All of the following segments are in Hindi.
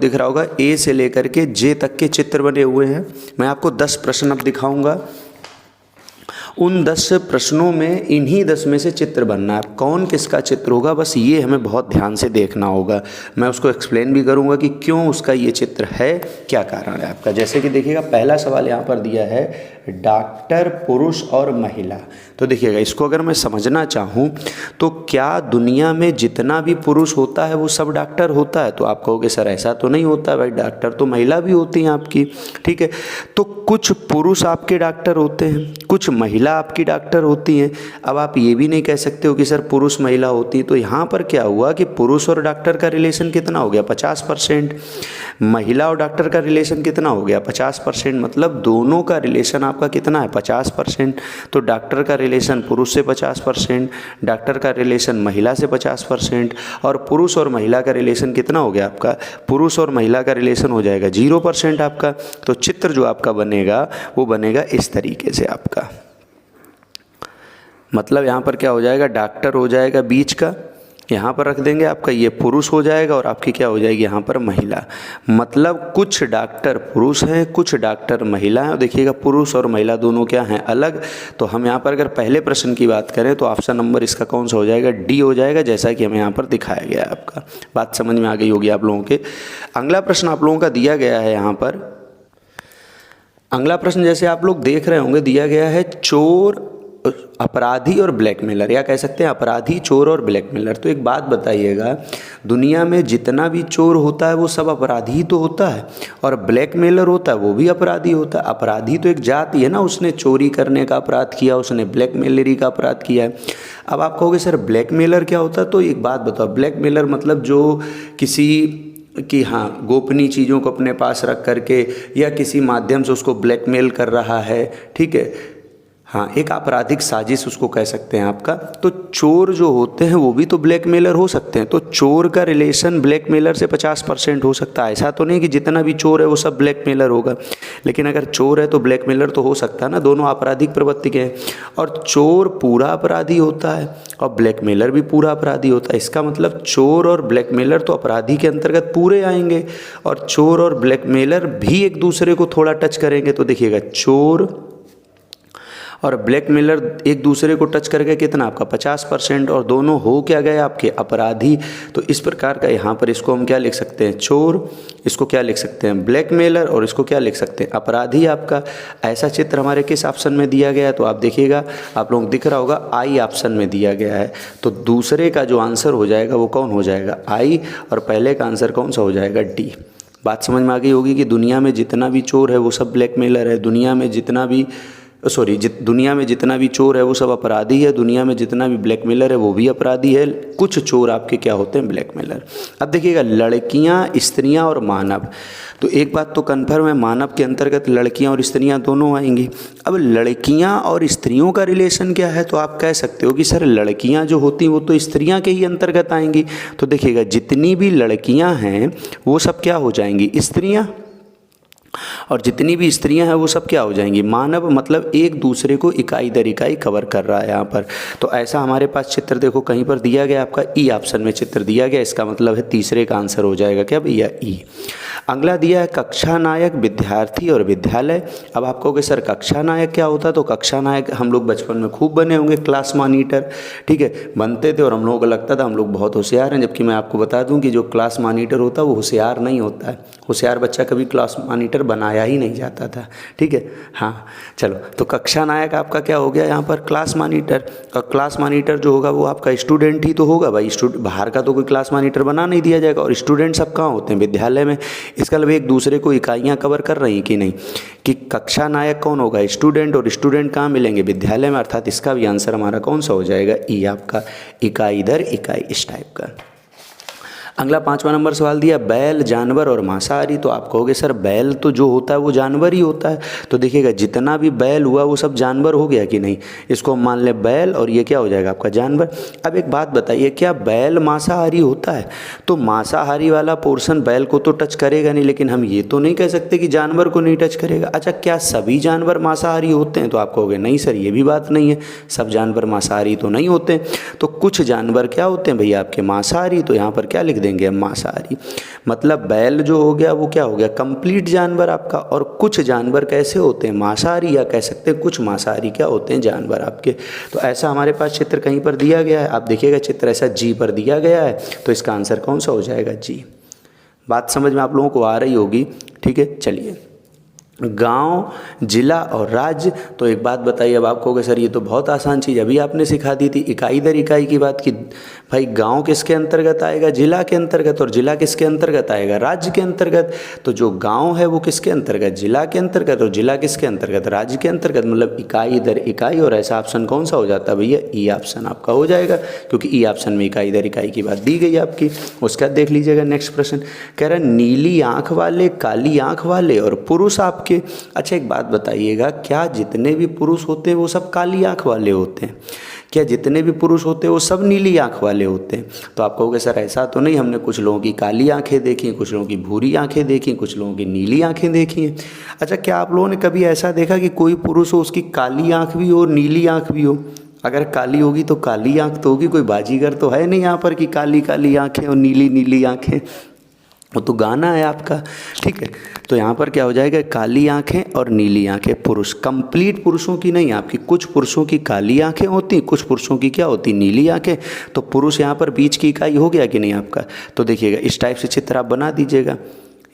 दिख रहा होगा ए से लेकर के जे तक के चित्र बने हुए हैं। मैं आपको 10 प्रश्न अब दिखाऊंगा। उन 10 प्रश्नों में इन्हीं 10 में से चित्र बनना है। कौन किसका चित्र होगा बस ये हमें बहुत ध्यान से देखना होगा। मैं उसको एक्सप्लेन भी करूंगा कि क्यों उसका ये चित्र है, क्या कारण है आपका। जैसे कि देखिएगा पहला सवाल यहाँ पर दिया है डॉक्टर पुरुष और महिला। तो देखिएगा इसको अगर मैं समझना चाहूँ तो क्या दुनिया में जितना भी पुरुष होता है वो सब डॉक्टर होता है? तो आप कहोगे सर ऐसा तो नहीं होता भाई, डॉक्टर तो महिला भी होती हैं आपकी, ठीक है। तो कुछ पुरुष आपके डॉक्टर होते हैं, कुछ महिला आपकी डॉक्टर होती हैं। अब आप ये भी नहीं कह सकते हो कि सर पुरुष महिला होती है। तो यहाँ पर क्या हुआ कि पुरुष और डॉक्टर का रिलेशन कितना हो गया? 50%। महिला और डॉक्टर का रिलेशन कितना हो गया? 50%। मतलब दोनों का रिलेशन आपका कितना है? 50%। तो डॉक्टर का रिलेशन पुरुष से 50%, डॉक्टर का रिलेशन महिला से 50%, और पुरुष और महिला का रिलेशन कितना हो गया आपका? पुरुष और महिला का रिलेशन हो जाएगा 0% आपका। तो चित्र जो आपका बनेगा वो बनेगा इस तरीके से आपका। मतलब यहाँ पर क्या हो जाएगा? डॉक्टर हो जाएगा बीच का, यहाँ पर रख देंगे आपका, ये पुरुष हो जाएगा और आपकी क्या हो जाएगी यहाँ पर? महिला। मतलब कुछ डॉक्टर पुरुष हैं, कुछ डॉक्टर महिला हैं। और देखिएगा पुरुष और महिला दोनों क्या हैं? अलग। तो हम यहाँ पर अगर पहले प्रश्न की बात करें तो ऑप्शन नंबर इसका कौन सा हो जाएगा? डी हो जाएगा, जैसा कि हमें यहाँ पर दिखाया गया है। आपका बात समझ में आ गई होगी आप लोगों के। अगला प्रश्न आप लोगों का दिया गया है यहाँ पर। अगला प्रश्न जैसे आप लोग देख रहे होंगे दिया गया है चोर, अपराधी और ब्लैकमेलर, या कह सकते हैं अपराधी, चोर और ब्लैकमेलर। तो एक बात बताइएगा, दुनिया में जितना भी चोर होता है वो सब अपराधी ही तो होता है, और ब्लैकमेलर होता है वो भी अपराधी होता है। अपराधी तो एक जाति है ना, उसने चोरी करने का अपराध किया, उसने ब्लैकमेलरी का अपराध किया है। अब आप कहोगे सर ब्लैकमेलर क्या होता है? तो एक बात बताओ, ब्लैकमेलर मतलब जो किसी कि हाँ गोपनीय चीज़ों को अपने पास रख करके या किसी माध्यम से उसको ब्लैकमेल कर रहा है, ठीक है। हाँ, एक आपराधिक साजिश उसको कह सकते हैं आपका। तो चोर जो होते हैं वो भी तो ब्लैकमेलर हो सकते हैं। तो चोर का रिलेशन ब्लैकमेलर से 50% हो सकता है। ऐसा तो नहीं कि जितना भी चोर है वो सब ब्लैकमेलर होगा, लेकिन अगर चोर है तो ब्लैकमेलर तो हो सकता है ना। दोनों आपराधिक प्रवृत्ति के हैं, और चोर पूरा अपराधी होता है और ब्लैकमेलर भी पूरा अपराधी होता है। इसका मतलब चोर और ब्लैकमेलर तो अपराधी के अंतर्गत पूरे आएंगे, और चोर और ब्लैकमेलर भी एक दूसरे को थोड़ा टच करेंगे। तो देखिएगा चोर और ब्लैकमेलर एक दूसरे को टच करके कितना आपका? 50%, और दोनों हो क्या गए आपके? अपराधी। तो इस प्रकार का यहाँ पर इसको हम क्या लिख सकते हैं? चोर। इसको क्या लिख सकते हैं? ब्लैकमेलर। और इसको क्या लिख सकते हैं? अपराधी आपका। ऐसा चित्र हमारे किस ऑप्शन में दिया गया है? तो आप देखिएगा, आप लोगों को दिख रहा होगा आई ऑप्शन में दिया गया है। तो दूसरे का जो आंसर हो जाएगा वो कौन हो जाएगा? आई, और पहले का आंसर कौन सा हो जाएगा? डी। बात समझ में आ गई होगी कि दुनिया में जितना भी चोर है वो सब ब्लैकमेलर है, दुनिया में जितना भी दुनिया में जितना भी चोर है वो सब अपराधी है, दुनिया में जितना भी ब्लैकमेलर है वो भी अपराधी है। कुछ चोर आपके क्या होते हैं? ब्लैकमेलर। अब देखिएगा लड़कियां, स्त्रियां और मानव। तो एक बात तो कन्फर्म है, मानव के अंतर्गत लड़कियां और स्त्रियां दोनों आएंगी। अब लड़कियां और स्त्रियों का रिलेशन क्या है? तो आप कह सकते हो कि सर लड़कियां जो होती हैं वो तो स्त्रियां के ही अंतर्गत आएंगी। तो देखिएगा जितनी भी लड़कियां हैं वो सब क्या हो जाएंगी? स्त्रियां, और जितनी भी स्त्रियां हैं वो सब क्या हो जाएंगी? मानव। मतलब एक दूसरे को इकाई दर इकाई कवर कर रहा है यहाँ पर। तो ऐसा हमारे पास चित्र देखो कहीं पर दिया गया, आपका ई ऑप्शन में चित्र दिया गया। इसका मतलब है तीसरे का आंसर हो जाएगा क्या भैया? ई। अगला दिया है कक्षा नायक, विद्यार्थी और विद्यालय। अब आप कहोगे सर कक्षा नायक क्या होता है? तो कक्षा नायक हम लोग बचपन में खूब बने होंगे, क्लास मॉनिटर, ठीक है, बनते थे और हम लोगों को लगता था हम लोग बहुत होशियार हैं। जबकि मैं आपको बता दूं कि जो क्लास मॉनिटर होता है वो होशियार नहीं होता है। होशियार बच्चा कभी क्लास मॉनिटर बनाया ही नहीं जाता था, ठीक है। हाँ चलो, तो कक्षा नायक आपका क्या हो गया यहाँ पर? Class monitor. और क्लास मॉनिटर जो होगा वो आपका स्टूडेंट ही तो होगा भाई। बाहर का तो कोई क्लास मॉनिटर बना नहीं दिया जाएगा। और स्टूडेंट सब कहाँ होते हैं? विद्यालय में। इसका मतलब एक दूसरे को इकाइयाँ कवर कर रही हैं कि नहीं? कि कक्षा नायक कौन होगा? स्टूडेंट। और स्टूडेंट कहाँ मिलेंगे? विद्यालय में। अर्थात इसका भी आंसर हमारा कौन सा हो जाएगा? ई आपका, इकाई दर इकाई, इस टाइप का। अगला 5वां नंबर सवाल दिया बैल, जानवर और मांसाहारी। तो आप कहोगे सर बैल तो जो होता है वो जानवर ही होता है। तो देखिएगा जितना भी बैल हुआ वो सब जानवर हो गया कि नहीं? इसको हम मान लें बैल, और ये क्या हो जाएगा आपका? जानवर। अब एक बात बताइए, क्या बैल मांसाहारी होता है? तो मांसाहारी वाला पोर्शन बैल को तो टच करेगा नहीं, लेकिन हम ये तो नहीं कह सकते कि जानवर को नहीं टच करेगा। अच्छा, क्या सभी जानवर मांसाहारी होते हैं? तो आप कहोगे नहीं सर, ये भी बात नहीं है, सब जानवर मांसाहारी तो नहीं होते। तो कुछ जानवर क्या होते हैं भैया आपके? मांसाहारी। तो यहाँ पर क्या लिख देंगे? देंगे हम मांसाहारी। मतलब बैल जो हो गया वो क्या हो गया, कंप्लीट जानवर आपका। और कुछ जानवर कैसे होते हैं, मांसाहारी, या कह सकते हैं कुछ मांसाहारी क्या होते हैं, जानवर आपके। तो ऐसा हमारे पास चित्र कहीं पर दिया गया है, आप देखिएगा चित्र ऐसा जी पर दिया गया है, तो इसका आंसर कौन सा हो जाएगा, जी। बात समझ में आप लोगों को आ रही होगी, ठीक है। चलिए, गांव, जिला और राज्य। तो एक बात बताइए, अब आप कहोगे सर ये तो बहुत आसान चीज़ अभी आपने सिखा दी थी, इकाई दर इकाई की बात की। भाई गांव किसके अंतर्गत आएगा, जिला के अंतर्गत, और जिला किसके अंतर्गत आएगा, राज्य के अंतर्गत। तो जो गांव है वो किसके अंतर्गत, जिला के अंतर्गत, और जिला किसके अंतर्गत, राज्य के अंतर्गत। मतलब इकाई दर इकाई, और ऐसा ऑप्शन कौन सा हो जाता है भैया, ई ऑप्शन आपका हो जाएगा, क्योंकि ई ऑप्शन में इकाई दर इकाई की बात दी गई आपकी। उसका देख लीजिएगा नेक्स्ट प्रश्न, कह रहा है नीली आंख वाले, काली आंख वाले और पुरुष आपके। अच्छा एक बात बताइएगा, क्या जितने भी पुरुष होते हैं वो सब काली आंख वाले होते हैं, क्या जितने भी पुरुष होते हैं वो सब नीली आंख वाले होते हैं। तो आप कहोगे सर ऐसा तो नहीं, हमने कुछ लोगों की काली आंखें देखी, कुछ लोगों की भूरी आंखें देखी, कुछ लोगों की नीली आंखें देखी हैं। अच्छा क्या आप लोगों ने कभी ऐसा देखा कि कोई पुरुष हो उसकी काली आंख भी हो और नीली आंख भी हो। अगर काली होगी तो काली आंख तो होगी, कोई बाजीगर तो है नहीं यहाँ पर कि काली काली आंखें और नीली नीली आंखें, वो तो गाना है आपका, ठीक है। तो यहाँ पर क्या हो जाएगा, काली आंखें और नीली आंखें पुरुष, कंप्लीट पुरुषों की नहीं आपकी, कुछ पुरुषों की काली आंखें होती, कुछ पुरुषों की क्या होती, नीली आंखें। तो पुरुष यहाँ पर बीच की इकाई हो गया कि नहीं आपका। तो देखिएगा इस टाइप से चित्र आप बना दीजिएगा,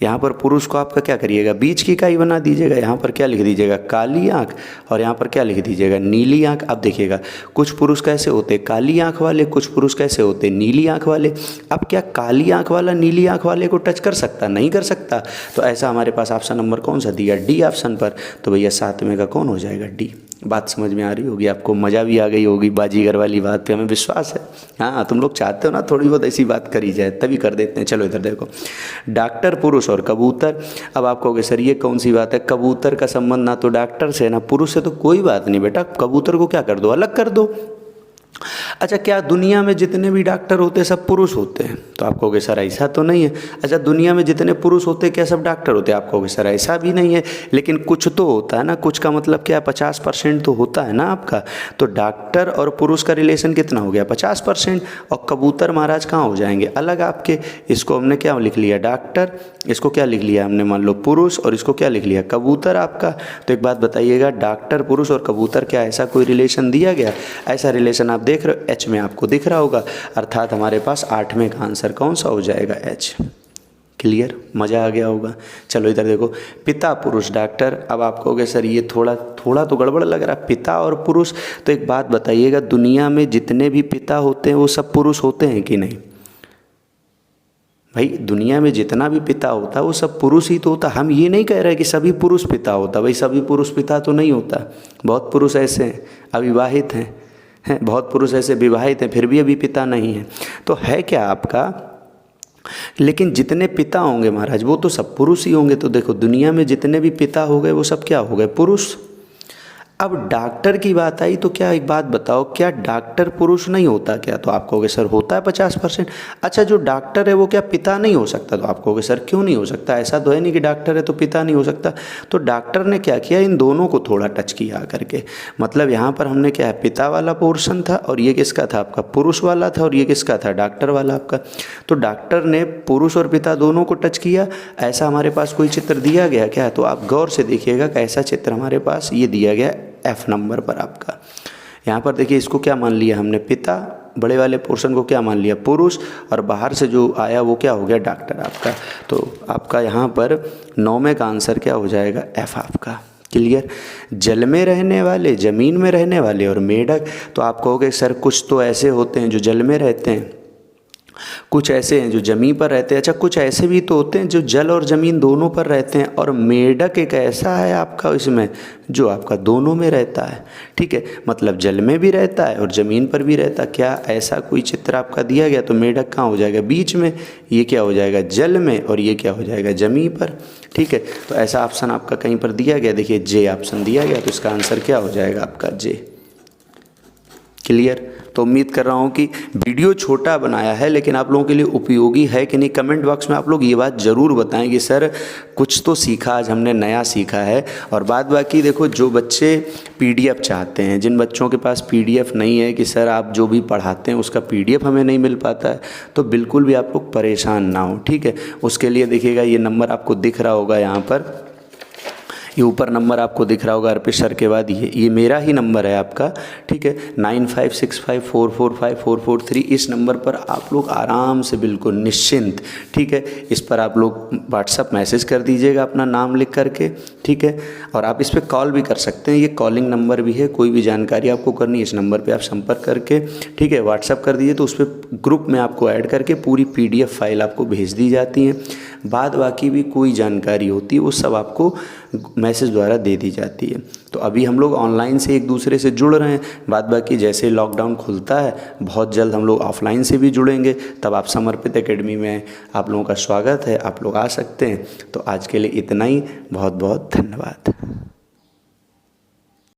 यहाँ पर पुरुष को आपका क्या करिएगा, बीच की इकाई बना दीजिएगा। यहाँ पर क्या लिख दीजिएगा, काली आंख, और यहाँ पर क्या लिख दीजिएगा, नीली आंख। अब देखिएगा कुछ पुरुष कैसे होते, काली आंख वाले, कुछ पुरुष कैसे होते, नीली आंख वाले। अब क्या काली आंख वाला नीली आंख वाले को टच कर सकता, नहीं कर सकता। तो ऐसा हमारे पास ऑप्शन नंबर कौन सा दिया, डी ऑप्शन पर। तो भैया 7 में का कौन हो जाएगा, डी। बात समझ में आ रही होगी आपको, मज़ा भी आ गई होगी बाजीगर वाली बात पे, हमें विश्वास है। हाँ तुम लोग चाहते हो ना थोड़ी बहुत ऐसी बात करी जाए, तभी कर देते हैं। चलो इधर देखो, डॉक्टर पुरुष और कबूतर। अब आप कहोगे सर ये कौन सी बात है, कबूतर का संबंध ना तो डॉक्टर से ना पुरुष से, तो कोई बात नहीं बेटा, कबूतर को क्या कर दो, अलग कर दो। अच्छा क्या दुनिया में जितने भी डॉक्टर होते हैं सब पुरुष होते हैं। तो आप कहोगे सर ऐसा तो नहीं है। अच्छा दुनिया में जितने पुरुष होते हैं क्या सब डॉक्टर होते हैं। आप कहोगे सर ऐसा भी नहीं है, लेकिन कुछ तो होता है ना। कुछ का मतलब क्या है, 50% तो होता है ना आपका। तो डॉक्टर और पुरुष का रिलेशन कितना हो गया, 50%। और कबूतर महाराज कहाँ हो जाएंगे, अलग आपके। इसको हमने क्या लिख लिया, डॉक्टर, इसको क्या लिख लिया हमने, मान लो पुरुष, और इसको क्या लिख लिया, कबूतर आपका। तो एक बात बताइएगा, डॉक्टर पुरुष और कबूतर, क्या ऐसा कोई रिलेशन दिया गया। ऐसा रिलेशन आप देख रहे हो, एच में आपको दिख रहा होगा। अर्थात हमारे पास 8वें का आंसर कौन सा हो जाएगा, एच। क्लियर, मज़ा आ गया होगा। चलो इधर देखो, पिता पुरुष डॉक्टर। अब आप कहोगे सर ये थोड़ा तो गड़बड़ लग रहा है, पिता और पुरुष। तो एक बात बताइएगा, दुनिया में जितने भी पिता होते हैं वो सब पुरुष होते हैं कि नहीं। भाई दुनिया में जितना भी पिता होता है वो सब पुरुष ही तो होता। हम ये नहीं कह रहे कि सभी पुरुष पिता होता, भाई सभी पुरुष पिता तो नहीं होता। बहुत पुरुष ऐसे हैं अविवाहित हैं, बहुत पुरुष ऐसे विवाहित हैं फिर भी अभी पिता नहीं है। तो है क्या आपका, लेकिन जितने पिता होंगे महाराज वो तो सब पुरुष ही होंगे। तो देखो दुनिया में जितने भी पिता हो गए वो सब क्या हो गए, पुरुष। अब डॉक्टर की बात आई तो क्या एक बात बताओ, क्या डॉक्टर पुरुष नहीं होता क्या। तो आप कहोगे सर होता है 50%। अच्छा जो डॉक्टर है वो क्या पिता नहीं हो सकता। तो आप कहोगे सर क्यों नहीं हो सकता, ऐसा तो है नहीं कि डॉक्टर है तो पिता नहीं हो सकता। तो डॉक्टर ने क्या किया, इन दोनों को थोड़ा टच किया करके। मतलब यहाँ पर हमने क्या है, पिता वाला पोर्शन था और ये किसका था आपका, पुरुष वाला था, और ये किसका था, डॉक्टर वाला आपका। तो डॉक्टर ने पुरुष और पिता दोनों को टच किया। ऐसा हमारे पास कोई चित्र दिया गया क्या। तो आप गौर से देखिएगा कैसा चित्र हमारे पास ये दिया गया एफ नंबर पर आपका। यहाँ पर देखिए इसको क्या मान लिया हमने, पिता, बड़े वाले पोर्शन को क्या मान लिया, पुरुष, और बाहर से जो आया वो क्या हो गया, डॉक्टर आपका। तो आपका यहाँ पर 9वें का आंसर क्या हो जाएगा, एफ आपका। क्लियर। जल में रहने वाले, ज़मीन में रहने वाले और मेढक। तो आप कहोगे सर कुछ तो ऐसे होते हैं जो जल में रहते हैं, कुछ ऐसे हैं जो ज़मीन पर रहते हैं। अच्छा कुछ ऐसे भी तो होते हैं जो जल और ज़मीन दोनों पर रहते हैं, और मेढक एक ऐसा है आपका इसमें जो आपका दोनों में रहता है। ठीक है, मतलब जल में भी रहता है और ज़मीन पर भी रहता है। क्या ऐसा कोई चित्र आपका दिया गया। तो मेढक कहाँ हो जाएगा, बीच में। ये क्या हो जाएगा, जल में, और ये क्या हो जाएगा, ज़मीन पर। ठीक है, तो ऐसा ऑप्शन आपका कहीं पर दिया गया, देखिए जे ऑप्शन दिया गया। तो इसका आंसर क्या हो जाएगा आपका, जे। क्लियर। तो उम्मीद कर रहा हूँ कि वीडियो छोटा बनाया है लेकिन आप लोगों के लिए उपयोगी है कि नहीं। कमेंट बॉक्स में आप लोग ये बात ज़रूर बताएं कि सर कुछ तो सीखा, आज हमने नया सीखा है। और बाद बाकी देखो, जो बच्चे PDF चाहते हैं, जिन बच्चों के पास PDF नहीं है कि सर आप जो भी पढ़ाते हैं उसका PDF हमें नहीं मिल पाता है, तो बिल्कुल भी आप लोग परेशान ना हो, ठीक है। उसके लिए देखिएगा ये नंबर आपको दिख रहा होगा यहाँ पर, ये ऊपर नंबर आपको दिख रहा होगा अर्पित सर के बाद ये मेरा ही नंबर है आपका, ठीक है। 9565445443। इस नंबर पर आप लोग आराम से बिल्कुल निश्चिंत, ठीक है, इस पर आप लोग व्हाट्सअप मैसेज कर दीजिएगा अपना नाम लिख करके, ठीक है। और आप इस पर कॉल भी कर सकते हैं, ये कॉलिंग नंबर भी है। कोई भी जानकारी आपको करनी है इस नंबर पर आप संपर्क करके, ठीक है, व्हाट्सअप कर दीजिए, तो उस पर ग्रुप में आपको ऐड करके पूरी PDF फाइल आपको भेज दी जाती है। बाद बाकी भी कोई जानकारी होती है वो सब आपको मैसेज द्वारा दे दी जाती है। तो अभी हम लोग ऑनलाइन से एक दूसरे से जुड़ रहे हैं, बाद बाकी जैसे लॉकडाउन खुलता है बहुत जल्द हम लोग ऑफलाइन से भी जुड़ेंगे, तब आप समर्पित एकेडमी में आप लोगों का स्वागत है, आप लोग आ सकते हैं। तो आज के लिए इतना ही, बहुत बहुत धन्यवाद।